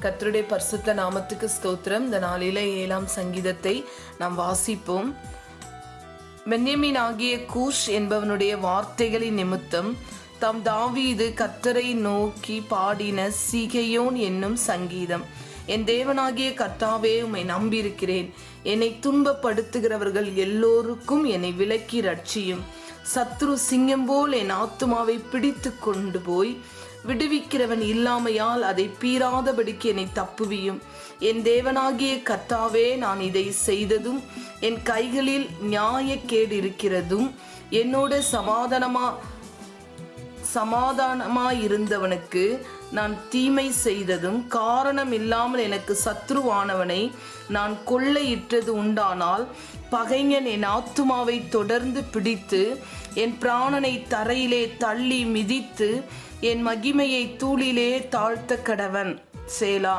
கர்த்தருடைய பரிசுத்த நாமத்துக்கு ஸ்தோத்திரம். இந்த நாளிலே 7ஆம் சங்கீதத்தை நாம் வாசிப்போம். பென்யமீன் ஆகிய கூஷ் என்பவனுடைய வார்த்தைகளின் நிமித்தம் தாம் தாவீது கர்த்தரை நோக்கி பாடின சீகேயோன் என்னும் சங்கீதம். என் தேவனாகிய கர்த்தாவே, உம்மை நம்பியிருக்கிறேன். என்னை துன்பப்படுத்துகிறவர்கள் எல்லோருக்கும் என்னை விலக்கி ரட்சியும். சத்ரு சிங்கம் போல் என் ஆத்துமாவை பிடித்து கொண்டு போய் விடுவிக்கிறவன் இல்லாமையால் அதை பீறாதபடிக்கு என்னை தப்புவியும். என் தேவனாகிய கர்த்தாவே, நான் இதை செய்ததும் என் கைகளில் நியாயக்கேடு இருக்கிறதும் என்னோட சமாதானமாயிருந்தவனுக்கு நான் தீமை செய்ததும் காரணம் இல்லாமல் எனக்கு சத்ருவானவனை நான் கொள்ளையிட்டது உண்டானால், பகைஞன் என் ஆத்துமாவை தொடர்ந்து பிடித்து என் பிராணனை தரையிலே தள்ளி மிதித்து என் மகிமையை தூளிலே தாழ்த்த கடவன். சேலா.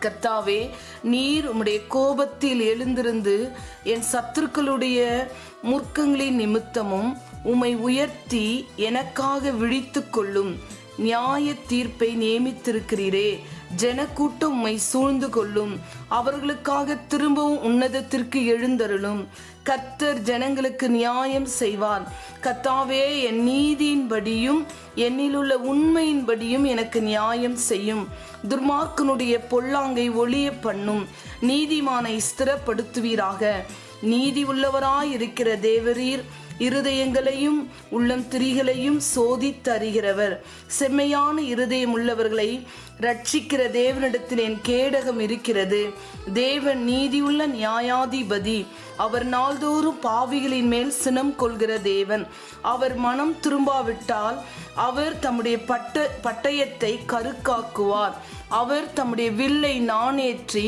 கர்த்தாவே, நீர் உம்முடைய கோபத்தில் எழுந்திருந்து என் சத்துருக்களுடைய மூர்க்கங்களின் நிமித்தமும் உம்மை உயர்த்தி எனக்காக விழித்து கொள்ளும் நியாய தீர்ப்பை நியமித்திருக்கிறீரே. ஜனக்கூட்டம் உம்மை சூழ்ந்து கொள்ளும். அவர்களுக்காக திரும்பவும் உன்னதத்திற்கு எழுந்தருளும். கர்த்தர் ஜனங்களுக்கு நியாயம் செய்வார். கர்த்தாவே, என் நீதியின்படியும் என்னிலுள்ள உண்மையின்படியும் எனக்கு நியாயம் செய்யும். துர்மார்க்கனுடைய பொல்லாங்கை ஒளிய பண்ணும். நீதிமானை ஸ்திரப்படுத்துவீராக. நீதி உள்ளவராயிருக்கிற தேவரீர் இருதயங்களையும் உள்ளம் திரிகளையும் சோதித்தறிகிறவர். செம்மையான இருதயம் உள்ளவர்களை ரட்சிக்கிற தேவனிடத்தில் என் கேடகம் இருக்கிறது. தேவன் நீதியுள்ள நியாயாதிபதி. அவர் நாள்தோறும் பாவிகளின் மேல் சினம் கொள்கிற தேவன். அவர் மனம் திரும்பாவிட்டால் அவர் தம்முடைய பட்டயத்தை கருக்காக்குவார். அவர் தம்முடைய வில்லை நாணேற்றி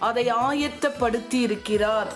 அதை ஆயத்தப்படுத்தி இருக்கிறார்.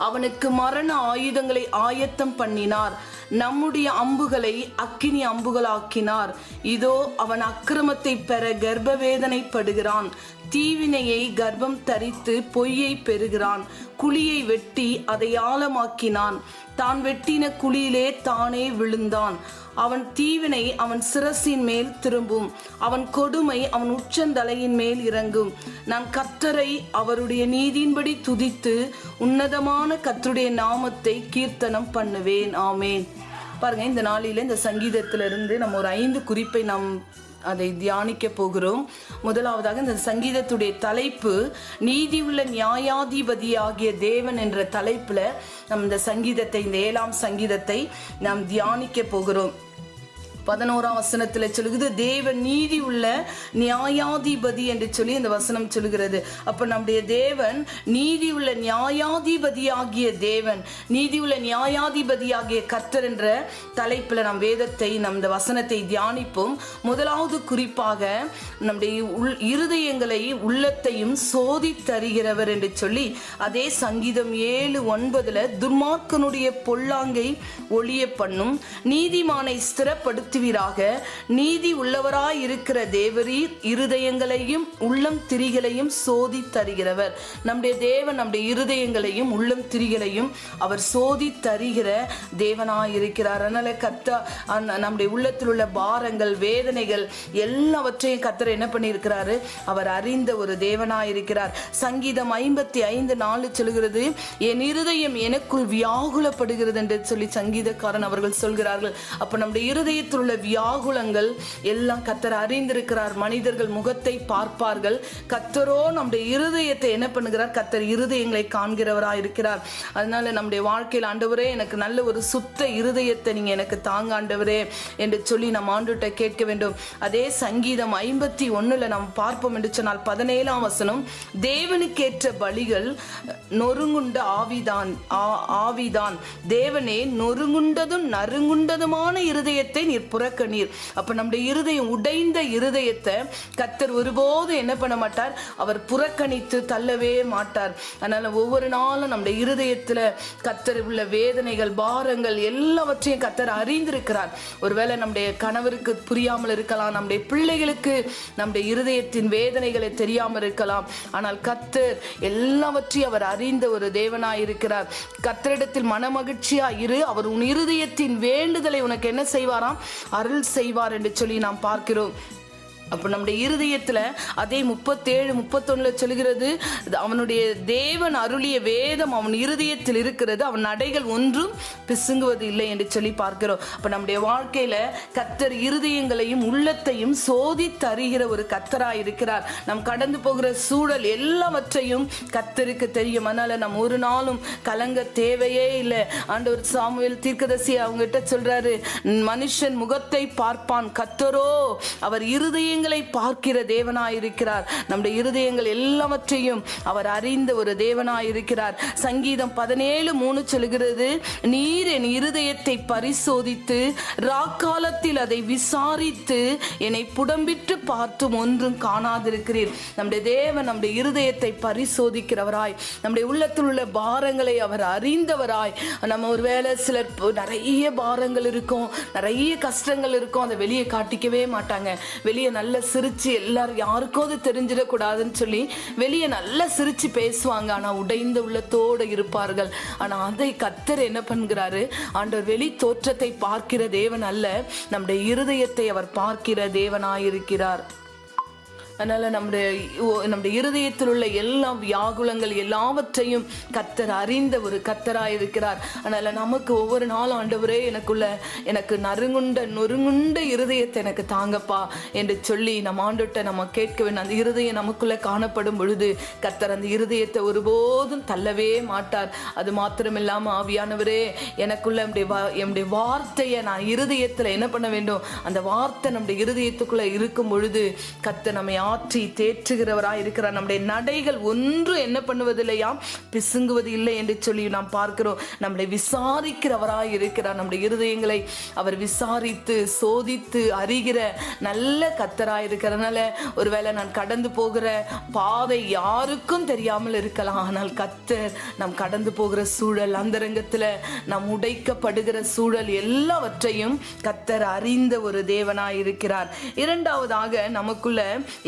அவனுக்கு மரண ஆயுதங்களை ஆயத்தம் பண்ணினார். நம்முடைய அம்புகளை அக்கினி அம்புகளாக்கினார். இதோ, அவன் அக்கிரமத்தை பெற கர்ப்பவேதனைப்படுகிறான். தீவினையை கர்ப்பம் தரித்து பொய்யை பெறுகிறான். குழியை வெட்டி அதை ஆழமாக்கினான். தான் வெட்டின குழியிலே தானே விழுந்தான். அவன் தீவினை அவன் சிரசின் மேல் திரும்பும். அவன் கொடுமை அவன் உச்சந்தலையின் மேல் இறங்கும். நான் கர்த்தரை அவருடைய நீதியின்படி துதித்து உன்னதமான கர்த்தருடைய நாமத்தை கீர்த்தனம் பண்ணுவேன். ஆமேன். பாருங்க, இந்த நாளில இந்த சங்கீதத்திலிருந்து நம்ம ஒரு 5 குறிப்பை நாம் அதை தியானிக்க போகிறோம். முதலாவதாக, இந்த சங்கீதத்துடைய தலைப்பு நீதியுள்ள நியாயாதிபதி ஆகிய தேவன் என்ற தலைப்புல நம்ம இந்த சங்கீதத்தை, இந்த 7ஆம் சங்கீதத்தை நாம் தியானிக்க போகிறோம். 11ஆம் வசனத்துல சொல்லுகிறது, தேவன் நீதி உள்ள நியாயாதிபதி என்று சொல்லி இந்த வசனம் சொல்லுகிறது. அப்ப நம்முடைய தேவன் நீதி உள்ள நியாயாதிபதி ஆகிய தேவன், நீதி உள்ள நியாயாதிபதி ஆகிய கர்த்தர் என்ற தலைப்புல நம் வேதத்தை, நம் இந்த வசனத்தை தியானிப்போம். முதலாவது குறிப்பாக, நம்முடைய இருதயங்களை உள்ளத்தையும் சோதித்தறிகிறவர் என்று சொல்லி அதே சங்கீதம் 7:9 துர்மார்க்கனுடைய பொல்லாங்கை ஒளிய பண்ணும். நீதிமானை ஸ்திரப்படுத்த நீதி உள்ளவராய் இருக்கிற தேவரீர் இருதயங்களையும் உள்ளம் திரிகளையும் சோதித்தறிகிறவர். நம்முடைய தேவன் நம்முடைய இருதயங்களையும் உள்ளம் திரிகளையும் அவர் சோதித்தறிகிற தேவனாய் இருக்கிறார். அதனால நம்முடைய உள்ளத்தில் உள்ள பாரங்கள், வேதனைகள் எல்லாவற்றையும் கர்த்தர் என்ன பண்ணியிருக்கிறாரு? அவர் அறிந்த ஒரு தேவனாய் இருக்கிறார். சங்கீதம் 55:4 சொல்கிறது, என் இருதயம் எனக்குள் வியாகுலப்படுகிறது என்று சொல்லி சங்கீதக்காரன் அவர்கள் சொல்கிறார்கள். அப்ப நம்முடைய இருதயத்தில் உள்ள வியாகுலங்கள் எல்லாம் கர்த்தர் அறிந்திருக்கிறார். மனிதர்கள் முகத்தை பார்ப்பார்கள், கர்த்தரோ நம்முடைய இருதயத்தை என்ன பண்ணுகிறார்? கர்த்தர் இருதயங்களை காண்கிறவராய் இருக்கிறார். அதனால நம்முடைய வாழ்க்கையில், ஆண்டவரே, எனக்கு நல்ல ஒரு சுத்த இருதயத்தை நீங்க எனக்கு தாங்க ஆண்டவரே என்று சொல்லி நாம் ஆண்டவர்கிட்ட கேட்க வேண்டும். அதே சங்கீதம் 51 நாம் பார்ப்போம் என்று சொன்னால் 17ஆம் வசனம், தேவனுக்கேற்ற பலிகள் நொறுங்குண்ட ஆவிதான். தேவனே, நொறுங்குண்டதும் நறுங்குண்டதுமான இருதயத்தை நீர் புறக்கணீர். அப்ப நம்முடைய இருதயம், உடைந்த இருதயத்தை கர்த்தர் ஒருபோது என்ன பண்ண மாட்டார்? அவர் புறக்கணித்து தள்ளவே மாட்டார். அதனால ஒவ்வொரு நாளும் நம்முடைய இருதயத்துல கர்த்தர் உள்ள வேதனைகள், பாரங்கள் எல்லாவற்றையும் கர்த்தர் அறிந்திருக்கிறார். ஒருவேளை நம்முடைய கணவருக்கு புரியாமல் இருக்கலாம், நம்முடைய பிள்ளைகளுக்கு நம்முடைய இருதயத்தின் வேதனைகளை தெரியாமல் இருக்கலாம். ஆனால் கர்த்தர் எல்லாவற்றையும் அவர் அறிந்த ஒரு தேவனாயிருக்கிறார். கர்த்தரிடத்தில் மனமகிழ்ச்சியா இரு, அவர் உன் இருதயத்தின் வேண்டுதலை உனக்கு என்ன செய்வாராம்? அருள் செய்வார் என்று சொல்லி நாம் பார்க்கிறோம். அப்ப நம்முடைய இருதயத்துல அதே 37, 31 சொல்கிறது, அவனுடைய தேவன் அருளிய வேதம் அவன் இருதயத்தில் இருக்கிறது, அவன் நடைகள் ஒன்றும் பிசுங்குவது இல்லை என்று சொல்லி பார்க்கிறோம். அப்ப நம்முடைய வாழ்க்கையில கர்த்தர் இருதயங்களையும் உள்ளத்தையும் சோதித்து அறிகிற ஒரு கர்த்தராய் இருக்கிறார். நாம் கடந்து போகிற சூழல் எல்லாவற்றையும் கர்த்தருக்கு தெரியும். அதனால நம்ம ஒரு நாளும் கலங்க தேவையே இல்லை. ஆண்டவர் சாமுவேல் தீர்க்கதரிசி அவங்ககிட்ட சொல்றாரு, மனுஷன் முகத்தை பார்ப்பான், கர்த்தரோ அவர் இருதயங்களை பார்க்கிற தேவனாயிருக்கிறார். நம்முடைய இருதயங்கள் எல்லாவற்றையும் அவர் அறிந்த ஒரு தேவனாயிருக்கிறார். சங்கீதம் 17:3 சொல்கிறது, நீர் என் இருதயத்தை பரிசோதித்து ராக்காலத்தில் அதை விசாரித்து என்னை புடம்பிட்டு பார்த்தும் ஒன்றும் காணாதிருக்கிறீர். நம்முடைய தேவன் நம்முடைய இருதயத்தை பரிசோதிக்கிறவராய், நம்முடைய உள்ளத்தில் உள்ள பாரங்களை அவர் அறிந்தவராய். நம்ம ஒருவேளை சிலர் நிறைய பாரங்கள் இருக்கும், நிறைய கஷ்டங்கள் இருக்கும், அதை வெளியே காட்டிக்கவே மாட்டாங்க. வெளியே நல்ல சிரிச்சு எல்லாரும் யாருக்கும் அது தெரிஞ்சிடக்கூடாதுன்னு சொல்லி வெளியே நல்லா சிரிச்சு பேசுவாங்க, ஆனா உடைந்த உள்ளத்தோடு இருப்பார்கள். ஆனா அதை கர்த்தர் என்ன பண்ணுகிறாரு, ஆண்டவர் வெளி தோற்றத்தை பார்க்கிற தேவன் அல்ல, நம்முடைய இருதயத்தை அவர் பார்க்கிற தேவனாயிருக்கிறார். அதனால நம்முடைய இருதயத்தில் உள்ள எல்லா வியாகுலங்கள் எல்லாவற்றையும் கர்த்தர் அறிந்த ஒரு கர்த்தராய் இருக்கிறார். அதனால நமக்கு ஒவ்வொரு நாளும் ஆண்டவரே எனக்கு நொறுங்குண்ட இருதயத்தை எனக்கு தாங்கப்பா என்று சொல்லி நம்ம ஆண்டவர்கிட்ட நம்ம கேட்க வேண்டும். அந்த இருதயம் நமக்குள்ள காணப்படும் பொழுது கர்த்தர் அந்த இருதயத்தை ஒருபோதும் தள்ளவே மாட்டார். அது மாத்திரமில்லாம ஆவியானவரே எனக்குள்ள என்னுடைய வார்த்தையை நான் இருதயத்துல என்ன பண்ண வேண்டும், அந்த வார்த்தை நம்முடைய இருதயத்துக்குள்ள இருக்கும் பொழுது கர்த்தர் நம்மை ஆற்றி தேற்றுகிறவராய் இருக்கிறார். நம்முடைய நடைகள் ஒன்று என்ன பண்ணுவதில்லையாம், பிசுங்குவது இல்லை என்று சொல்லி நாம் பார்க்கிறோம். நம்மளை விசாரிக்கிறவராய் இருக்கிறார். நம்முடைய இருதயங்களை அவர் விசாரித்து சோதித்து அறிகிற நல்ல கர்த்தராய் இருக்கிறதுனால ஒருவேளை நான் கடந்து போகிற பாதை யாருக்கும் தெரியாமல் இருக்கலாம், ஆனால் கர்த்தர் நாம் கடந்து போகிற சூழல், அந்தரங்கத்துல நாம் உடைக்கப்படுகிற சூழல் எல்லாவற்றையும் கர்த்தர் அறிந்த ஒரு தேவனாய் இருக்கிறார். இரண்டாவதாக நமக்குள்ள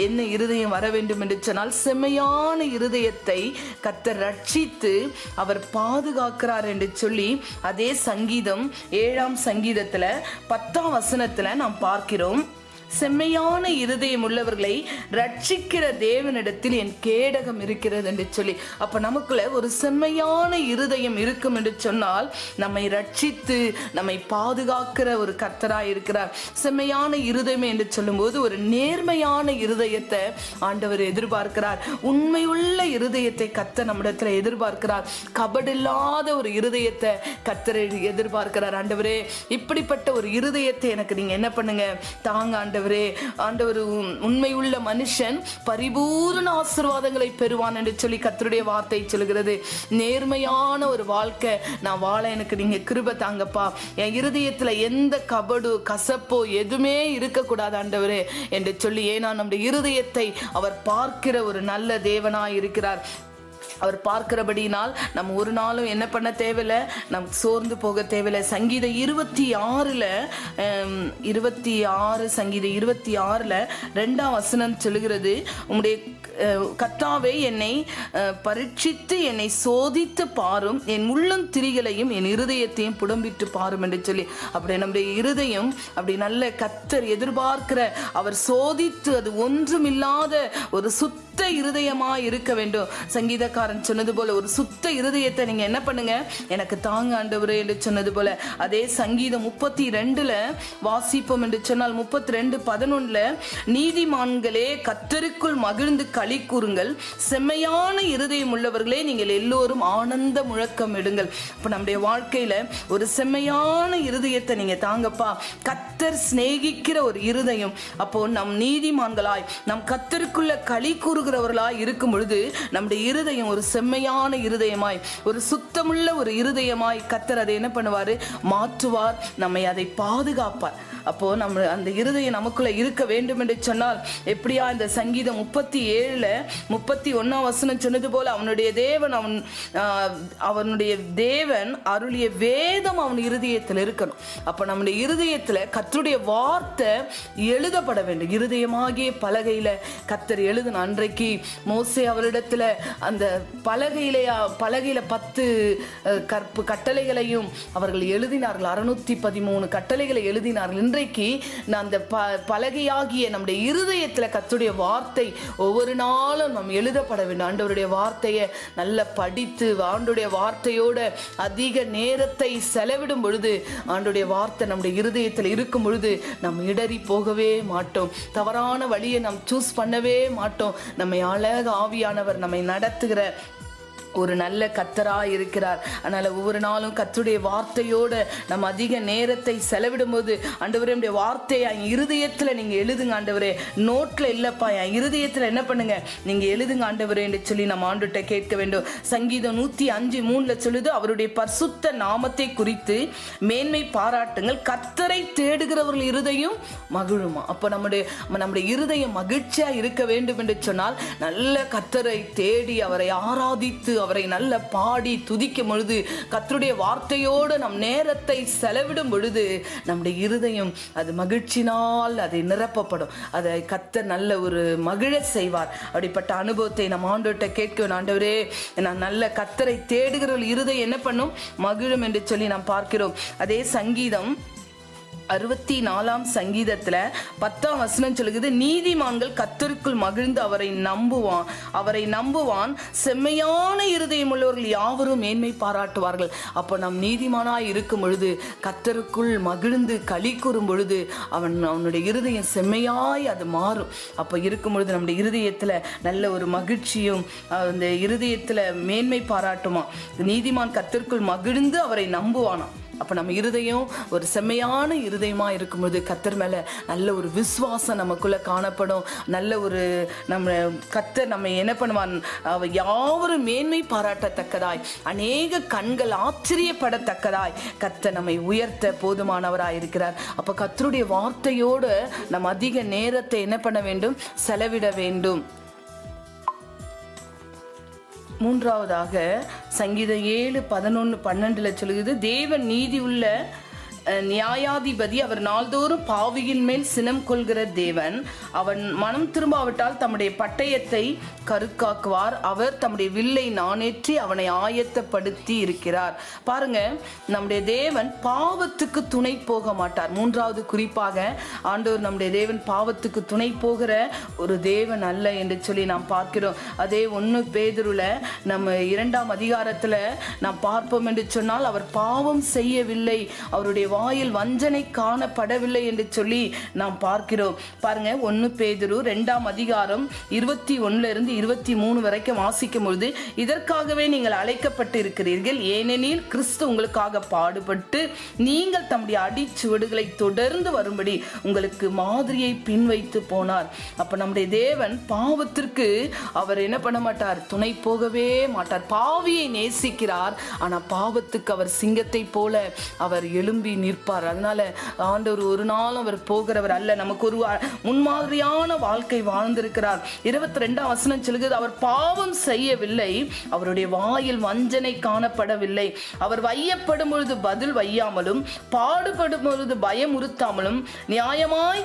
என்ன இருதயம் வர வேண்டும் என்று சொன்னால், செம்மையான இருதயத்தை கர்த்தர் ரட்சித்து அவர் பாதுகாக்கிறார் என்று சொல்லி அதே சங்கீதம் 7ஆம் சங்கீதத்துல 10ஆம் வசனத்துல நாம் பார்க்கிறோம். செம்மையான இருதயம் உள்ளவர்களை ரட்சிக்கிற தேவனிடத்தில் என் கேடகம் இருக்கிறது என்று சொல்லி. அப்ப நமக்குள்ள ஒரு செம்மையான இருதயம் இருக்கும் என்று சொன்னால் நம்மை ரட்சித்து நம்மை பாதுகாக்கிற ஒரு கர்த்தராய் இருக்கிறார். செம்மையான இருதயம் என்று சொல்லும் போது ஒரு நேர்மையான இருதயத்தை ஆண்டவர் எதிர்பார்க்கிறார். உண்மையுள்ள இருதயத்தை கர்த்தர் நம்மிடத்துல எதிர்பார்க்கிறார். கபடில்லாத ஒரு இருதயத்தை கர்த்தர் எதிர்பார்க்கிறார். ஆண்டவரே இப்படிப்பட்ட ஒரு இருதயத்தை எனக்கு நீங்க என்ன பண்ணுங்க தாங்க ஆண்டவர். உண்மையுள்ள மனுஷன் பரிபூர்ண ஆசீர்வாதங்களை பெறுவான் என்று சொல்லி கர்த்தருடைய வார்த்தை சொல்கிறது. நேர்மையான ஒரு வாழ்க்கை நான் வாழ எனக்கு நீங்க கிருபை தாங்கப்பா. என் இருதயத்துல எந்த கபடு கசப்போ எதுவுமே இருக்கக்கூடாது ஆண்டவரே என்று சொல்லி. ஏன்னா நம்முடைய இருதயத்தை அவர் பார்க்கிற ஒரு நல்ல தேவனாய் இருக்கிறார். அவர் பார்க்கிறபடினால் நம்ம ஒரு நாளும் என்ன பண்ண தேவையில்லை, நம் சோர்ந்து போக தேவையில்லை. சங்கீதம் 26 சங்கீதம் 26 2ஆம் வசனம் சொல்லுகிறது, உம்முடைய கர்த்தாவே என்னை பரீட்சித்து என்னை சோதித்து பாரும், என் உள்ளம் திரிகளையும் என் இருதயத்தையும் புடம்பிட்டு பாரும் என்று சொல்லி. அப்படி நம்முடைய இருதயம் அப்படி நல்ல கர்த்தர் எதிர்பார்க்கிற, அவர் சோதித்து அது ஒன்றுமில்லாத ஒரு சுத்த இருதயமா இருக்க வேண்டும். சங்கீதக்காரன் சொன்னது போல ஒரு சுத்த இருதயத்தை நீங்க என்ன பண்ணுங்க எனக்கு தாங்க ஆண்டவரே என்று சொன்னது போல. அதே சங்கீதம் 32 வாசிப்போம் என்று சொன்னால் 32:11 நீதிமான்களே கர்த்தருக்குள் மகிழ்ந்து களி கூறுங்கள், செம்மையான இருதயம் உள்ளவர்களே நீங்கள் எல்லோரும் ஆனந்த முழக்கம் எடுங்கள். இப்ப நம்முடைய வாழ்க்கையில ஒரு செம்மையான இருதயத்தை நீங்க தாங்கப்பா. கர்த்தர் சிநேகிக்கிற ஒரு இருதயம். அப்போ நம் நீதிமான்களாய் நம் கர்த்தருக்குள்ள களி கூறுகிறவர்களாய் இருக்கும் பொழுது நம்முடைய இருதயம் ஒரு செம்மையான இருதயமாய், ஒரு சுத்தமுள்ள ஒரு இருதயமாய் கர்த்தர் அதை என்ன பண்ணுவாரு, மாற்றுவார், நம்மை அதை பாதுகாப்பார். அப்போ நம்ம அந்த இருதயம் நமக்குள்ள இருக்க வேண்டும் என்று சொன்னால் எப்படியா இந்த சங்கீதம் 37:31 வசனம் சொன்னது போல அவனுடைய தேவன் அருளிய வேதம் அவன் இருதயத்தில் இருக்கணும். அப்ப நம்முடைய இருதயத்துல கர்த்தருடைய வார்த்தை எழுதப்பட வேண்டும். இருதயமாகிய பலகையில கர்த்தர் எழுதின அன்றைக்கு மோசே அவரிடத்துல அந்த பலகையில 10 கட்டளைகளையும் அவர்கள் எழுதினார்கள். 613 கட்டளைகளை எழுதினார்கள். இன்றைக்கு நான் அந்த பலகையாகிய நம்முடைய இருதயத்தில் கர்த்தருடைய வார்த்தை ஒவ்வொரு நாளும் நாம் எழுதப்பட வேண்டும். ஆண்டவருடைய வார்த்தையை நல்லா படித்து ஆண்டவருடைய வார்த்தையோட அதிக நேரத்தை செலவிடும் பொழுது ஆண்டவருடைய வார்த்தை நம்முடைய இருதயத்தில் இருக்கும் பொழுது நாம் இடறி போகவே மாட்டோம். தவறான வழியை நாம் சூஸ் பண்ணவே மாட்டோம். நம்மை அழக ஆவியானவர் நம்மை நடத்துகிற ஒரு நல்ல கர்த்தராய் இருக்கிறார். அதனால் ஒவ்வொரு நாளும் கர்த்தருடைய வார்த்தையோடு நம்ம அதிக நேரத்தை செலவிடும் போது ஆண்டவரே நம்முடைய வார்த்தையை என் இருதயத்தில் நீங்கள் எழுதுங்க ஆண்டவரே, நோட்டில் இல்லைப்பா என் இருதயத்தில் என்ன பண்ணுங்க நீங்கள் எழுதுங்க ஆண்டவரே என்று சொல்லி நம்ம ஆண்டுகிட்ட கேட்க வேண்டும். சங்கீதம் 105:3 சொல்லுது, அவருடைய பரிசுத்த நாமத்தை குறித்து மேன்மை பாராட்டுங்கள், கர்த்தரை தேடுகிறவர்கள் இருதயம் மகிழுமா. அப்போ நம்முடைய இருதயம் மகிழ்ச்சியாக இருக்க வேண்டும் என்று சொன்னால் நல்ல கர்த்தரை தேடி அவரை ஆராதித்து அவரை நல்ல பாடி துதிக்கும் பொழுது கர்த்தருடைய வார்த்தையோடு நம் நேரத்தை செலவிடும் பொழுது நம்முடைய இருதயம் அது மகிழ்ச்சினால் அதை நிரப்பப்படும். அதை கர்த்தர் நல்ல ஒரு மகிழ செய்வார். அப்படிப்பட்ட அனுபவத்தை நம்ம ஆண்டவர்கிட்ட கேட்க, ஆண்டவரே நான் நல்ல கர்த்தரை தேடுகிறவர்கள் இருதயம் என்ன பண்ணும், மகிழும் என்று சொல்லி நாம் பார்க்கிறோம். அதே சங்கீதம் 64 சங்கீதத்துல 10 சொல்லுகிறது, நீதிமான்கள் கர்த்தருக்குள் மகிழ்ந்து அவரை நம்புவான் செம்மையான இருதயம் உள்ளவர்கள் யாவரும் மேன்மை பாராட்டுவார்கள். அப்போ நாம் நீதிமானாய் இருக்கும் பொழுது கர்த்தருக்குள் மகிழ்ந்து களி கூறும் பொழுது அவனுடைய இருதயம் செம்மையாய் அது மாறும். அப்போ இருக்கும் பொழுது நம்முடைய இருதயத்துல நல்ல ஒரு மகிழ்ச்சியும் அந்த இருதயத்துல மேன்மை பாராட்டுமா. நீதிமான் கர்த்தருக்குள் மகிழ்ந்து அவரை நம்புவானா. அப்போ நம்ம இருதயம் ஒரு செம்மையான இருதயமாக இருக்கும்போது கர்த்தர் மேலே நல்ல ஒரு விசுவாசம் நமக்குள்ளே காணப்படும். நல்ல ஒரு கர்த்தர் நம்ம என்ன பண்ணுவான், யாவரும் மேன்மை பாராட்டத்தக்கதாய் அநேக கண்கள் ஆச்சரியப்படத்தக்கதாய் கர்த்தர் நம்மை உயர்த்த போதுமானவராக இருக்கிறார். அப்போ கர்த்தருடைய வார்த்தையோடு நம்ம அதிக நேரத்தை என்ன பண்ண வேண்டும், செலவிட வேண்டும். மூன்றாவதாக சங்கீதம் 7:11-12 சொல்லுகிறது, தேவன் நீதி உள்ள நியாயாதிபதி, அவர் நாள்தோறும் பாவியின் மேல் சினம் கொள்கிற தேவன், அவன் மனம் திரும்பாவிட்டால் தம்முடைய பட்டயத்தை கருக்காக்குவார், அவர் தம்முடைய வில்லை நாணேற்றி அவனை ஆயத்தப்படுத்தி இருக்கிறார். பாருங்க, நம்முடைய தேவன் பாவத்துக்கு துணை போக மாட்டார். மூன்றாவது குறிப்பாக ஆண்டவர் நம்முடைய தேவன் பாவத்துக்கு துணை போகிற ஒரு தேவன் அல்ல என்று சொல்லி நாம் பார்க்கிறோம். அதே 1 பேதுருல நம்ம 2ஆம் அதிகாரத்துல நாம் பார்ப்போம் என்று சொன்னால், அவர் பாவம் செய்யவில்லை, அவருடைய வாயில் வஞ்சனை காணப்படவில்லை என்று சொல்லி நாம் பார்க்கிறோம். பாருங்க, 1 பேதுரு 2ஆம் அதிகாரம் 21-23 வரைக்கும் வாசிக்கும் பொழுது, இதற்காகவே நீங்கள் அழைக்கப்பட்டு இருக்கிறீர்கள், ஏனெனில் கிறிஸ்து உங்களுக்காக பாடுபட்டு நீங்கள் தம்முடைய அடிச்சுவடுகளை தொடர்ந்து வரும்படி உங்களுக்கு மாதிரியை பின்வைத்து போனார். அப்ப நம்முடைய தேவன் பாவத்திற்கு அவர் என்ன பண்ண மாட்டார், துணை போகவே மாட்டார். பாவியை நேசிக்கிறார், ஆனா பாவத்துக்கு அவர் சிங்கத்தை போல அவர் எழும்பி நிற்பார். அதனால ஆண்டவர் ஒரு நாள் அவர் போகிறவர் அல்ல. நமக்கு ஒரு முன்மாதிரியான வாழ்க்கை வாழ்ந்திருக்கிறார். 22 சொல்கிறது, அவர் பாவம் செய்யவில்லை, அவருடைய வாயில் வஞ்சனை காணப்படவில்லை, அவர் வையப்படும் பொழுது பதில் வையாமலும் பாடுபடும் பொழுது பயமுறுத்தாமலும் நியாயமாய்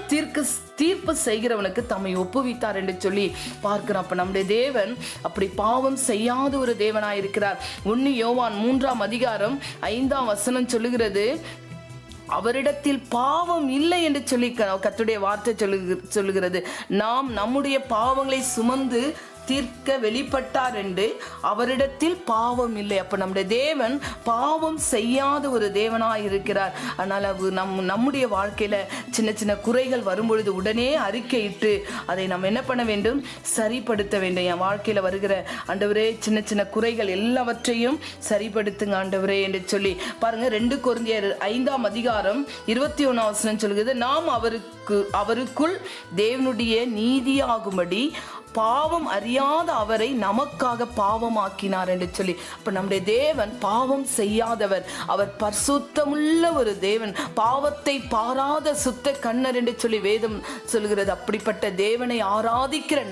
தீர்ப்பு செய்கிறவனுக்கு தம்மை ஒப்புவித்தார் என்று சொல்லி பார்க்கிறோம். அப்ப நம்முடைய தேவன் அப்படி பாவம் செய்யாத ஒரு தேவனாயிருக்கிறார். 1 யோவான் 3ஆம் அதிகாரம் 5ஆம் வசனம் சொல்லுகிறது, அவரிடத்தில் பாவம் இல்லை என்று சொல்லி கர்த்தருடைய வார்த்தை சொல்லுகிறது. நாம் நம்முடைய பாவங்களை சுமந்து தீர்க்க வெளிப்பட்டார் என்று அவரிடத்தில் பாவம் இல்லை. அப்ப நம்முடைய தேவன் பாவம் செய்யாத ஒரு தேவனாய் இருக்கிறார். அதனால நம்முடைய வாழ்க்கையில சின்ன சின்ன குறைகள் வரும்பொழுது உடனே அறிக்கையிட்டு அதை நம்ம என்ன பண்ண வேண்டும், சரிப்படுத்த வேண்டும். என் வாழ்க்கையில வருகிற ஆண்டவரே சின்ன சின்ன குறைகள் எல்லாவற்றையும் சரிப்படுத்துங்க ஆண்டவரே என்று சொல்லி பாருங்க. 2 கொரிந்தியர் 5ஆம் அதிகாரம் 21ஆம் வசனம் சொல்கிறது, நாம் அவருக்குள் தேவனுடைய நீதியாகும்படி பாவம் அறியாத அவரை நமக்காக பாவமாக்கினார் என்று சொல்லி. அப்ப நம்முடைய தேவன் பாவம் செய்யாதவர், அவர் பரிசுத்தமுள்ள ஒரு தேவன், பாவத்தை பாராத சுத்த கண்ணர் என்று சொல்லி வேதம் சொல்கிறது. அப்படிப்பட்ட தேவனை ஆராதிக்கிற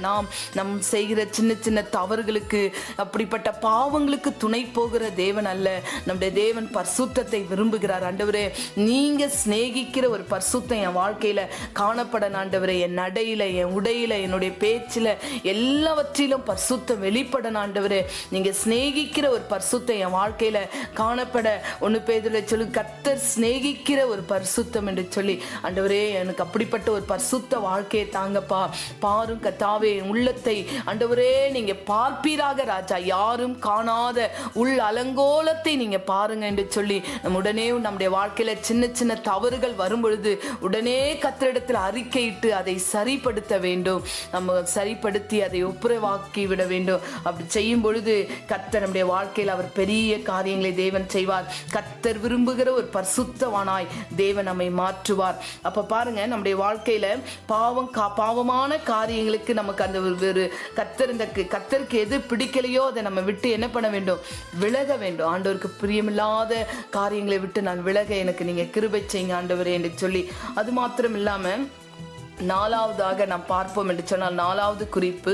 நம் செய்கிற சின்ன சின்ன தவறுகளுக்கு, அப்படிப்பட்ட பாவங்களுக்கு துணை போகிற தேவன் அல்ல. நம்முடைய தேவன் பரிசுத்தத்தை விரும்புகிறார். ஆண்டவரே, நீங்க சிநேகிக்கிற ஒரு பரிசுத்தம் என் வாழ்க்கையில காணப்பட ஆண்டவரே, என் நடையில, என் உடையில, என்னுடைய பேச்சில, எல்லாவற்றிலும் பரிசுத்தம் வெளிப்படணும் ஆண்டவரே. நீங்க சிநேகிக்கிற ஒரு பரிசுத்தம் என் வாழ்க்கையில காணப்பட 1 பேதுருல சொல்லி கர்த்தர் சிநேகிக்கிற ஒரு பரிசுத்தம் என்று சொல்லி ஆண்டவரே எனக்கு அப்படிப்பட்ட ஒரு பரிசுத்த வாழ்க்கையை தாங்கப்பா. பாரும் கர்த்தாவே உள்ளத்தை ஆண்டவரே நீங்க பார்ப்பீராக ராஜா. யாரும் காணாத உள் அலங்கோலத்தை நீங்க பாருங்க என்று சொல்லி உடனே நம்முடைய வாழ்க்கையில சின்ன சின்ன தவறுகள் வரும் பொழுது உடனே கர்த்தரிடத்தில் அறிக்கையிட்டு அதை சரிப்படுத்த வேண்டும். நம்ம சரிப்படுத்தி அதை ஒப்புரவாக்கி விட வேண்டும். அப்படி செய்யும் பொழுது கர்த்தர் நம்முடைய வாழ்க்கையில் அவர் பெரிய காரியங்களை தேவன் செய்வார். கர்த்தர் விரும்புகிற ஒரு பரிசுத்தவானாய் தேவன் நம்மை மாற்றுவார். அப்ப பாருங்க, நம்முடைய வாழ்க்கையில பாவமான காரியங்களுக்கு நமக்கு அந்த ஒரு கர்த்தருக்கு எது பிடிக்கலையோ அதை நம்ம விட்டு என்ன பண்ண வேண்டும்? விலக வேண்டும். ஆண்டவருக்கு பிரியமில்லாத காரியங்களை விட்டு நான் விலக எனக்கு நீங்க கிருபை செய்யுங்க ஆண்டவரே என்று சொல்லி, அது மாத்திரம் இல்லாம 4வதாக நாம் பார்ப்போம் என்று சொன்னால் 4வது குறிப்பு,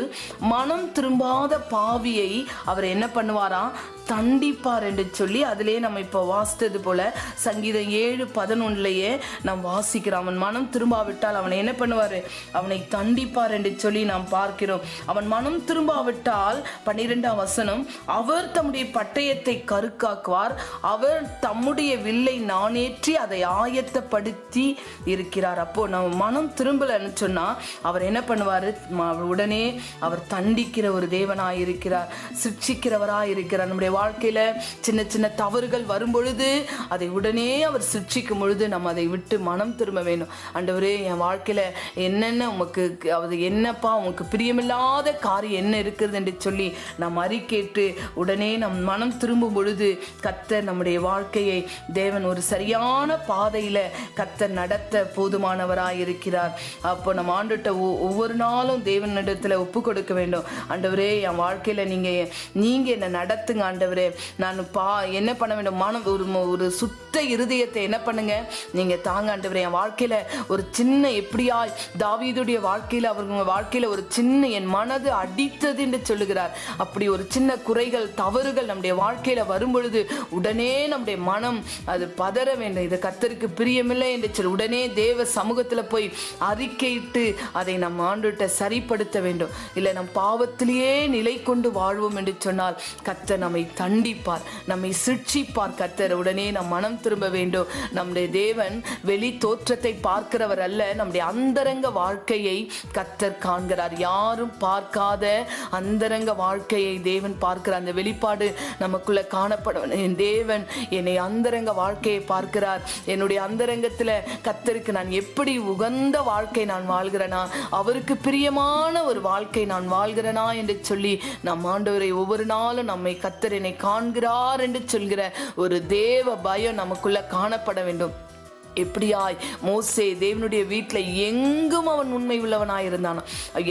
மனம் திரும்பாத பாவியை அவர் என்ன பண்ணுவாராம்? தண்டிப்பார் என்று சொல்லி அதிலே நம்ம இப்போ வாசித்தது போல சங்கீதம் 7:11 நாம் வாசிக்கிறோம். அவன் மனம் திரும்பாவிட்டால் அவனை என்ன பண்ணுவாரு? அவனை தண்டிப்பார் என்று சொல்லி நாம் பார்க்கிறோம். அவன் மனம் திரும்பாவிட்டால் 12ஆம் வசனம், அவர் தம்முடைய பட்டயத்தை கருக்காக்குவார், அவர் தம்முடைய வில்லை நாணேற்றி அதை ஆயத்தப்படுத்தி இருக்கிறார். அப்போ நம்ம மனம் திரும்பலன்னு சொன்னா அவர் என்ன பண்ணுவாரு? உடனே அவர் தண்டிக்கிற ஒரு தேவனாய் இருக்கிறார், சிட்சிக்கிறவராய் இருக்கிறார். நம்முடைய வாழ்க்கையில சின்ன சின்ன தவறுகள் வரும் பொழுது அதை உடனே அவர் சிட்சிக்கும் பொழுது நம்ம அதை விட்டு மனம் திரும்ப வேண்டும். ஆண்டவரே, என் வாழ்க்கையில என்னென்ன உமக்கு அது என்னப்பா உமக்கு பிரியமில்லாத காரியம் என்ன இருக்கிறது என்று சொல்லி நாம் அறிக்கையிட்டு உடனே நம் மனம் திரும்பும் பொழுது கர்த்தர் நம்முடைய வாழ்க்கையை தேவன் ஒரு சரியான பாதையில கர்த்தர் நடத்த போதுமானவராய் இருக்கிறார். அப்போ நம்ம ஆண்டுகிட்ட ஒவ்வொரு நாளும் தேவனிடத்துல ஒப்பு கொடுக்க வேண்டும். ஆண்டவரே, என் வாழ்க்கையில நீங்க என்ன நடத்துங்க ஆண்டவரே. நான் என்ன பண்ண வேண்டும்? ஒரு சுத்த இருதயத்தை என்ன பண்ணுங்க நீங்க தாங்க ஆண்டவரே. என் வாழ்க்கையில ஒரு சின்ன எப்படியாய் தாவீதுடைய வாழ்க்கையில அவங்க வாழ்க்கையில ஒரு சின்ன என் மனது அடித்தது என்று சொல்லுகிறார். அப்படி ஒரு சின்ன குறைகள் தவறுகள் நம்முடைய வாழ்க்கையில வரும் பொழுது உடனே நம்முடைய மனம் அது பதற வேண்டும். இது கர்த்தருக்கு பிரியமில்லை என்று சொல்லி உடனே தேவ சமூகத்துல போய் அறிக்கையிட்டு அதை நம் ஆண்டுகிட்ட சரிப்படுத்த வேண்டும். இல்லை நம் பாவத்திலேயே நிலை கொண்டு வாழ்வோம் என்று சொன்னால் கர்த்தர் நம்மை தண்டிப்பார், நம்மை சிட்சிப்பார். கர்த்தர் உடனே நம் மனம் திரும்ப வேண்டும். நம்முடைய தேவன் வெளி தோற்றத்தை பார்க்கிறவர் அல்ல, நம்முடைய அந்தரங்க வாழ்க்கையை கர்த்தர் காண்கிறார். யாரும் பார்க்காத அந்தரங்க வாழ்க்கையை தேவன் பார்க்கிறார். அந்த வெளிப்பாடு நமக்குள்ள காணப்படும். என் தேவன் என்னை அந்தரங்க வாழ்க்கையை பார்க்கிறார். என்னுடைய அந்தரங்கத்துல கர்த்தருக்கு நான் எப்படி உகந்த வாழ்க்கை நான் வாழ்கிறேனா, அவருக்கு பிரியமான ஒரு வாழ்க்கை நான் வாழ்கிறேனா என்று சொல்லி நம் ஆண்டவரை ஒவ்வொரு நாளும் நம்மை கர்த்தர் என்னை காண்கிறார் என்று சொல்கிற ஒரு தேவ பயம் நமக்குள்ள காணப்பட வேண்டும். எப்படியாய் மோசே தேவனுடைய வீட்டில் எங்கும் அவன் உண்மை உள்ளவனாய் இருந்தான்.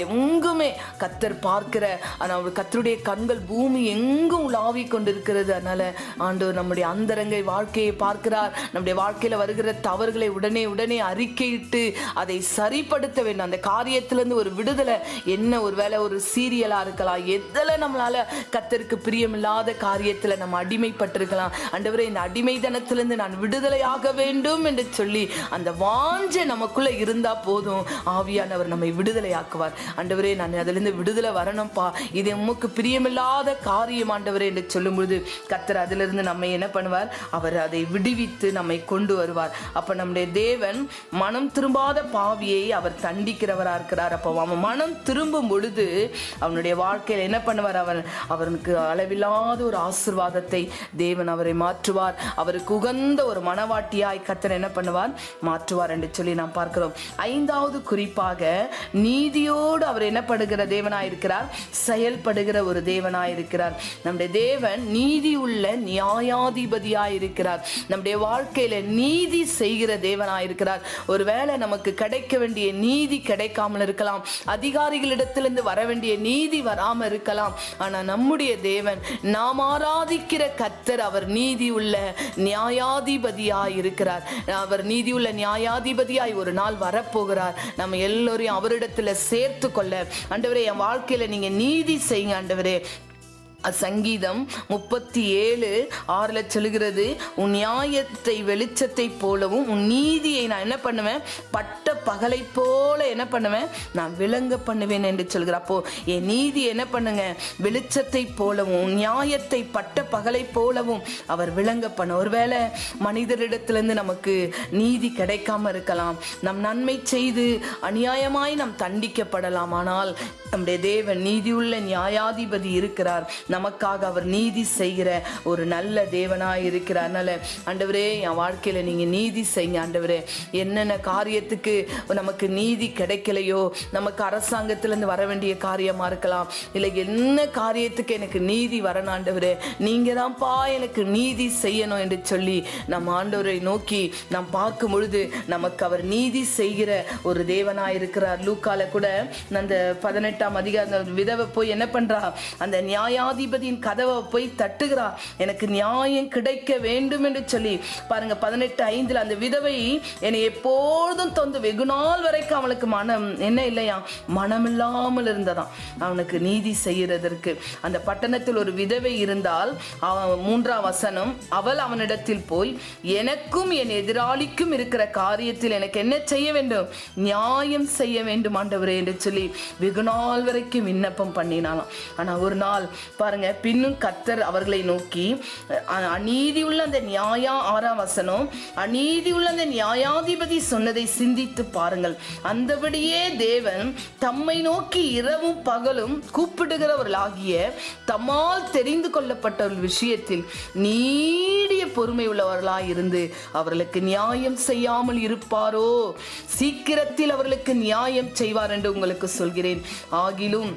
எங்குமே கர்த்தர் பார்க்கிற கர்த்தருடைய கண்கள் பூமி எங்கும் உலாவி கொண்டிருக்கிறது. அதனால ஆண்டவர் நம்முடைய அந்தரங்கை வாழ்க்கையை பார்க்கிறார். நம்முடைய வாழ்க்கையில வருகிற தவறுகளை உடனே அறிக்கையிட்டு அதை சரிப்படுத்த வேண்டும். அந்த காரியத்திலிருந்து ஒரு விடுதலை என்ன, ஒரு வேளை ஒரு சீரியலா இருக்கலாம், எதில் நம்மளால கர்த்தருக்கு பிரியமில்லாத காரியத்துல நம்ம அடிமைப்பட்டிருக்கலாம். ஆண்டவரே, இந்த அடிமைத்தனத்திலிருந்து நான் விடுதலையாக வேண்டும் என்று சொல்லி அந்த வாஞ்சை நமக்குள்ள இருந்தா போதும், ஆவியானவர் நம்மை விடுதலை ஆக்குவார். ஆண்டவரே, நான் அதிலிருந்து விடுதலை வரணும்பா, இது உமக்கு பிரியமில்லாத காரியம் ஆண்டவரே என்று சொல்லும் பொழுது கர்த்தர் அதிலிருந்து நம்மை என்ன பண்ணுவார்? அவர் அதை விடுவித்து நம்மை கொண்டு வருவார். அப்ப நம்முடைய தேவன் மனம் திரும்பாத பாவியை அவர் தண்டிக்கிறவரா இருக்கிறார். அப்போ அவன் மனம் திரும்பும் பொழுது அவனுடைய வாழ்க்கையில் என்ன பண்ணுவார்? அவனுக்கு அளவில்லாத ஒரு ஆசீர்வாதத்தை தேவன் அவரை மாற்றுவார். அவருக்கு உகந்த ஒரு மனவாட்டியாய் கர்த்தர் என்ன மாற்றுவார் என்று சொல்லி நாம் பார்க்கிறோம். 5வது குறிப்பாக நீதியோடு அவர் என்ன படுகிற தேவனாயிருக்கிறார், செயல்படுகிற ஒரு தேவனாயிருக்கிறார். நம்முடைய தேவன் நீதி உள்ள நியாயாதிபதியாயிருக்கிறார். நம்முடைய வாழ்க்கையில நீதி செய்கிற தேவனாயிருக்கிறார். ஒருவேளை நமக்கு கிடைக்க வேண்டிய நீதி கிடைக்காமல் இருக்கலாம், அதிகாரிகளிடத்திலிருந்து வர வேண்டிய நீதி வராமல் இருக்கலாம். ஆனா நம்முடைய தேவன், நாம் ஆராதிக்கிற கர்த்தர், அவர் நீதி உள்ள நியாயாதிபதியாயிருக்கிறார். அவர் நீதியுள்ள நியாயாதிபதியாய் ஒரு நாள் வரப்போகிறார். நம்ம எல்லோரையும் அவரிடத்துல சேர்த்து கொள்ள, ஆண்டவரே என் வாழ்க்கையில நீங்க நீதி செய்யுங்க ஆண்டவரே, சங்கீதம் 37:6 சொல்லுகிறது, உன் நியாயத்தை வெளிச்சத்தை போலவும் உன் நீதியை நான் என்ன பண்ணுவேன், பட்ட பகலை போல என்ன பண்ணுவேன், நான் விளங்க பண்ணுவேன் என்று சொல்கிறார். அப்போ என் நீதி என்ன பண்ணுங்க, வெளிச்சத்தை போலவும் உன் நியாயத்தை பட்ட பகலை போலவும் அவர் விளங்க பண்ண. ஒருவேளை மனிதரிடத்திலிருந்து நமக்கு நீதி கிடைக்காம இருக்கலாம், நம் நன்மை செய்து அநியாயமாய் நாம் தண்டிக்கப்படலாம். ஆனால் நம்முடைய தேவன் நீதியுள்ள நியாயாதிபதி இருக்கிறார், நமக்காக அவர் நீதி செய்கிற ஒரு நல்ல தேவனாய் இருக்கிறார். அதனால ஆண்டவரே, என் வாழ்க்கையில நீங்க நீதி செய்யுங்க ஆண்டவரே. என்னென்ன காரியத்துக்கு நமக்கு நீதி கிடைக்கலையோ, நமக்கு அரசாங்கத்திலிருந்து வர வேண்டிய காரியமா இருக்கலாம், இல்லை என்ன காரியத்துக்கு எனக்கு நீதி வரணும் ஆண்டவரே, நீங்க தான்ப்பா எனக்கு நீதி செய்யணும் என்று சொல்லி நம்ம ஆண்டவரை நோக்கி நாம் பார்க்கும் பொழுது நமக்கு அவர் நீதி செய்கிற ஒரு தேவனாய் இருக்கிறார். லூக்கால கூட அந்த 18ஆம் அதிகாரம் விதவை போய் என்ன பண்றா, அந்த நியாயாதிபதியின் கதவை போய் தட்டுகிறா, எனக்கு நியாயம் கிடைக்க வேண்டும் என்று சொல்லி. பாருங்க 18:5 அந்த விதவை என்னை எப்போதும் தொந்து வெகு நாள் வரைக்கும் அவளுக்கு மனம் என்ன இல்லையா, மனம் இல்லாமல் இருந்ததாம் அவனுக்கு நீதி செய்யறதற்கு. அந்த பட்டணத்தில் ஒரு விதவை இருந்தால், 3ஆம் வசனம், அவள் அவனிடத்தில் போய் எனக்கும் என் எதிராளிக்கும் இருக்கிற காரியத்தில் எனக்கு என்ன செய்ய வேண்டும், நியாயம் செய்ய வேண்டும் ஆண்டவரே என்று சொல்லி வெகு நாள் வரைக்கும் விண்ணப்பம் பண்ணினாலாம். ஆனா ஒரு நாள் பாருங்க, பின்னும் கர்த்தர் அவர்களை நோக்கி, அநீதி உள்ள அந்த 6ஆம் வசனம், அநீதி உள்ள அந்த நியாயாதிபதி சொன்னதை சிந்தித்து பாருங்கள், அந்தபடியே தேவன் தம்மை நோக்கி இரவும் பகலும் கூப்பிடுகிறவர்களாகிய தம்மால் தெரிந்து கொள்ளப்பட்ட ஒரு விஷயத்தில் நீடிய பொறுமை உள்ளவர்களாய் இருந்து அவர்களுக்கு நியாயம் செய்யாமல் இருப்பாரோ, சீக்கிரத்தில் அவர்களுக்கு நியாயம் செய்வார் என்று உங்களுக்கு சொல்கிறேன். ஆகிலும்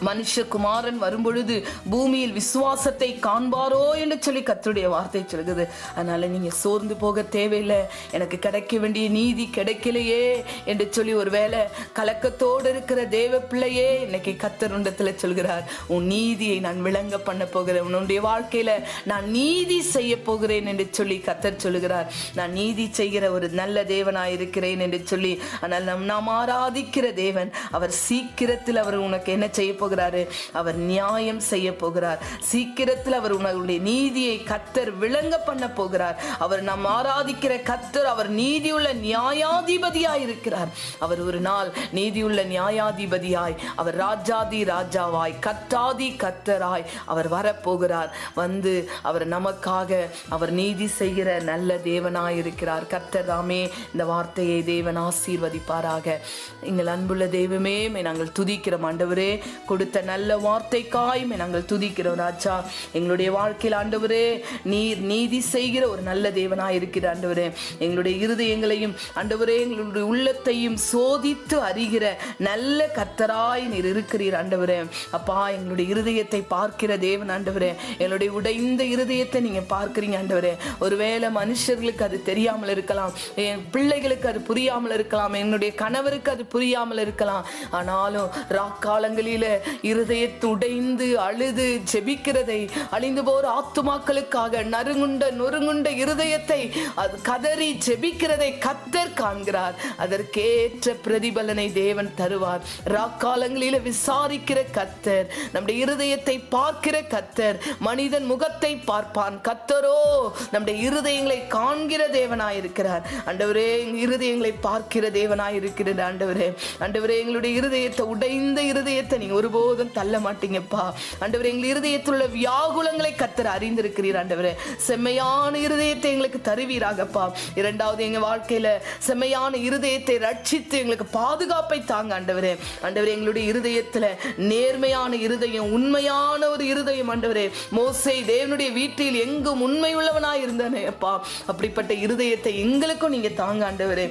மனுஷகுமாரன் வரும்பொழுது பூமியில் விசுவாசத்தை காண்பாரோ என்று சொல்லி கர்த்தருடைய வார்த்தை சொல்கிறது. அதனால நீங்க சோர்ந்து போக தேவையில்லை, எனக்கு கிடைக்க வேண்டிய நீதி கிடைக்கலையே என்று சொல்லி ஒருவேளை கலக்கத்தோடு இருக்கிற தேவ பிள்ளையே, இன்னைக்கு கர்த்தர் உண்டத்துல சொல்கிறார், உன் நீதியை நான் விளங்க பண்ண போகிறேன், உன்னுடைய வாழ்க்கையில நான் நீதி செய்ய போகிறேன் என்று சொல்லி கர்த்தர் சொல்லுகிறார். நான் நீதி செய்கிற ஒரு நல்ல தேவனாய் இருக்கிறேன் என்று சொல்லி. ஆனால் நாம் ஆராதிக்கிற தேவன் அவர் சீக்கிரத்தில் அவர் உனக்கு என்ன செய்ய போகிறார், அவர் நியாயம் செய்ய போகிறார். சீக்கிரத்தில் அவர் உன்னுடைய நீதியை கர்த்தர் விளங்க பண்ண போகிறார். அவர் நாம் ஆராதிக்கிற கர்த்தர் அவர் நீதியுள்ள நியாயாதிபதியாய் இருக்கிறார். அவர் ஒரு நாள் நீதியுள்ள நியாயாதிபதியாய், அவர் ராஜாதி ராஜாவாய், கர்த்தாதி கர்த்தராய் அவர் வரப்போகிறார். வந்து அவர் நமக்காக அவர் நீதி செய்கிற நல்ல தேவனாய் இருக்கிறார். கர்த்தர் தாமே இந்த வார்த்தையை தேவன் ஆசீர்வதிப்பாராக. எங்கள் அன்புள்ள தெய்வமே, நாங்கள் துதிக்கிறோம் ஆண்டவரே, கொடுத்த நல்ல வார்த்தைக்காய் நாங்கள் துதிக்கிறோம் ராஜா. எங்களுடைய வாழ்க்கையில் ஆண்டவரே, நீர் நீதி செய்கிற ஒரு நல்ல தேவனாய் இருக்கிற ஆண்டவரே, எங்களுடைய இருதயங்களையும் ஆண்டவரே எங்களுடைய உள்ளத்தையும் சோதித்து அறிகிற நல்ல கர்த்தராய் நீர் இருக்கிறீர் ஆண்டவரே. அப்பா, எங்களுடைய இருதயத்தை பார்க்கிற தேவன் ஆண்டவரே, எங்களுடைய உடைந்த இருதயத்தை நீங்க பார்க்கிறீங்க ஆண்டவரே. ஒருவேளை மனுஷர்களுக்கு அது தெரியாமல் இருக்கலாம், என் பிள்ளைகளுக்கு அது புரியாமல் இருக்கலாம், என்னுடைய கணவருக்கு அது புரியாமல் இருக்கலாம். ஆனாலும் ராக்காலங்களில இருதயத்தை உடைந்து அழுது ஜெபிக்கிறதை, அழிந்து போற ஆத்துமாக்களுக்காக நொறுங்குண்ட இருதயத்தை அது கதறி ஜெபிக்கிறதை கர்த்தர் காண்கிறார். அதற்கேற்ற பிரதிபலனை தேவன் தருவார். ராக்காலங்களில விசாரிக்கிற கர்த்தர், நம்முடைய இருதயத்தை பார்க்கிற கர்த்தர், மனிதன் முகத்தை பார்ப்பான், கர்த்தரோ நம்முடைய இருதயங்களை காண்கிற தேவனாயிருக்கிறார். ஆண்டவரே, இருதயங்களை பார்க்கிற தேவனாயிருக்கிறார். ஆண்டவரே, ஆண்டவரே, எங்களுடைய இருதயத்தை உடைந்த இருதயத்தை நீங்க ஒருபோதும் தள்ள மாட்டீங்கப்பா. ஆண்டவரே, எங்கள் இருதயத்தில் உள்ள வியாகுலங்களை கர்த்தர் அறிந்திருக்கிறீர். ஆண்டவரே, செம்மையான இருதயத்தை எங்களுக்கு தருவீராகப்பா. இரண்டாவது, எங்க வாழ்க்கையில செம்மையான இருதயத்தை ரட்சித்து எங்களுக்கு பாதுகாப்பை தாங்க ஆண்டவரே. ஆண்டவரே, எங்களுடைய இருதயத்துல நேர்மையான இருதயம், உண்மையான ஒரு இருதயம் ஆண்டவரே. மோசே தேவனுடைய வீட்டில் எங்கும் உண்மை உள்ளவனாய் இருந்தானே அப்பா, அப்படிப்பட்ட இருதயத்தை எங்களுக்கும் நீங்க தாங்க ஆண்டவரே.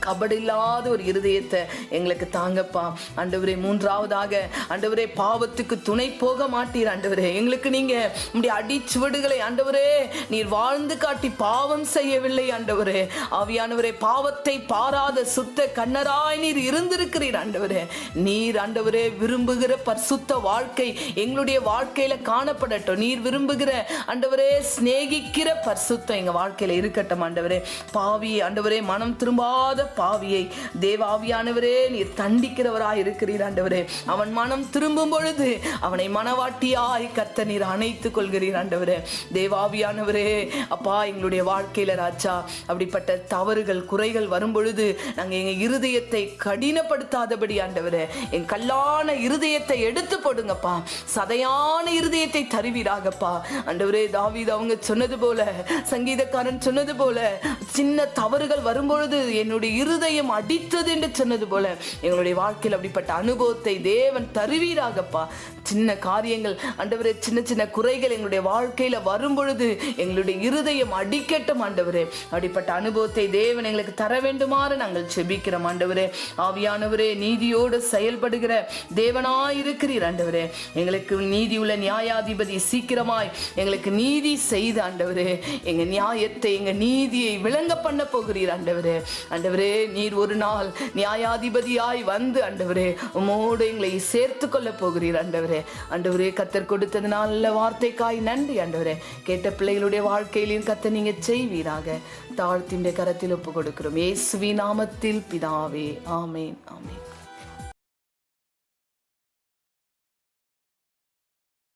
கபடில்லாத ஒரு இருதயத்தை எங்களுக்கு தாங்கப்பா ஆண்டவரே. மூன்றாவதாக ஆண்டவரே, பாவத்துக்கு துணை போக மாட்டீர் ஆண்டவரே. எங்களுக்கு நீங்க உம்முடைய அடிச்சுவடுகளை ஆண்டவரே நீர் வாழ்ந்து காட்டி பாவம் செய்யவில்லை ஆண்டவரே. ஆவியானவரே, பாவத்தை பாராத சுத்த கண்ணராய் நீர் இருந்திருக்கிறீர் ஆண்டவரே. நீர் ஆண்டவரே விரும்புகிற பரிசுத்த வாழ்க்கை எங்களுடைய வாழ்க்கையில காணப்படட்டும். நீர் விரும்புகிற ஆண்டவரே சிநேகிக்கிற பரிசுத்தம் எங்க வாழ்க்கையில இருக்கட்டும் ஆண்டவரே. பாவி ஆண்டவரே, மனம் திரும்பாத பாவியை தேவாவியானவரே நீர் தண்டிக்கிறவராய் இருக்கிறீர் ஆண்டவரே. அவன் மனம் திரும்பும் பொழுது அவனை மனவாட்டியாய் கர்த்தர் நீர் அணைத்துக் கொள்கிறீர் ஆண்டவரே. தேவாவியானவரே அப்பா, எங்களுடைய வாழ்க்கையில ராஜா அப்படிப்பட்ட தவறுகள் குறைகள் வரும் பொழுது நாங்க எங்க இருதயத்தை கடினப்படுத்தாதபடி ஆண்டவரே, என் கல்லான இருதயத்தை எடுத்து போடுங்கப்பா, சதையான இருதயத்தை தருவீராகப்பா ஆண்டவரே. தாவீது அவங்க சொன்னது போல, சங்கீதக்காரன் சொன்னது போல, சின்ன தவறுகள் வரும்பொழுது என்னுடைய இருதயம் அடித்தது என்று சொன்னது போல எங்களுடைய வாழ்க்கையில் அப்படிப்பட்ட அனுபவத்தை தேவன் தருவீராகப்பா. சின்ன காரியங்கள் ஆண்டவரே, சின்ன சின்ன குறைகள் எங்களுடைய வாழ்க்கையில வரும் பொழுது எங்களுடைய இருதயம் அடிக்கட்டும் ஆண்டவரே. அப்படிப்பட்ட அனுபவத்தை தேவன் எங்களுக்கு தர வேண்டுமாறு நாங்கள் செபிக்கிறோம் ஆண்டவரே. ஆவியானவரே, நீதியோடு செயல்படுகிற தேவனாயிருக்கிறீர் ஆண்டவரே. எங்களுக்கு நீதி உள்ள நியாயாதிபதி சீக்கிரமாய் எங்களுக்கு நீதி செய்து ஆண்டவரே, எங்க நியாயத்தை எங்க நீதியை விளங்க பண்ண போகிறீர் ஆண்டவரே. ஆண்டவரே, நீர் ஒரு நாள் நியாயாதிபதியாய் வந்து ஆண்டவரே உம்மோடு எங்களை சேர்த்து கொள்ள போகிறீர் ஆண்டவரே. ஆண்டவரே, கர்த்தர் கொடுத்தது நல்ல வார்த்தைக்காய் நன்றி ஆண்டவரே. கேட்ட பிள்ளைகளுடைய வாழ்க்கையிலும் கர்த்தர் நீங்க செய்வீராக. தாழ்த்தின் கரத்தில் ஒப்பு கொடுக்கிறோம் இயேசுவின் நாமத்தில் பிதாவே, ஆமேன், ஆமேன்.